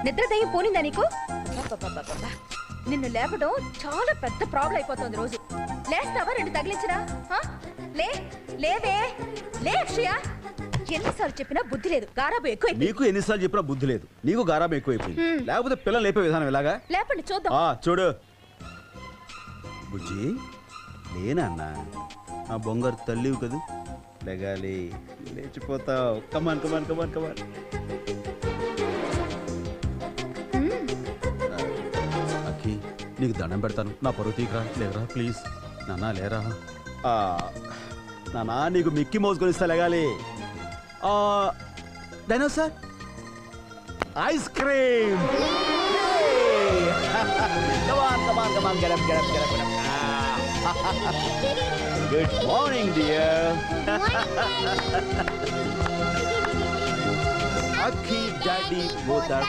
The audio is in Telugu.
నిద్ర దయ్యం పోనిందా నీకు? అబ్బబ్బబ్బబ్బబ్బ. నిన్ను లేపడం చాలా పెద్ద ప్రాబ్లం అయిపోతుంది రోజు. లేస్తావా? రెండు తగిలించినా? లే లేవే లే అక్షయ. ఎన్నిసార్లు చెప్పినా బుద్ధి లేదు. గారాబు ఎక్కువ. నీకు ఎన్నిసార్లు చెప్పినా బుద్ధి లేదు. నీకు గారాబం ఎక్కువైపోయింది. లేకపోతే పిల్లలు లేపే విధానం ఎలాగా? లేపండి చూద్దాం. చూడు బుజ్జి, లేనా అన్న ఆ బొంగారు తల్లివి కదూ, లేగాలి, లేచిపోతావు. కమాన్ కమాన్ కమాన్ కమాన్. అక్కి, నీకు దండం పెడతాను, నా పరువు తీయరా. లేరా ప్లీజ్ నాన్న, లేరా నాన్న. నీకు మిక్కీ మౌస్ కొనిస్తా, లేగాలి. Dinosaur ice cream. Good morning, dear. Aki, Daddy, both are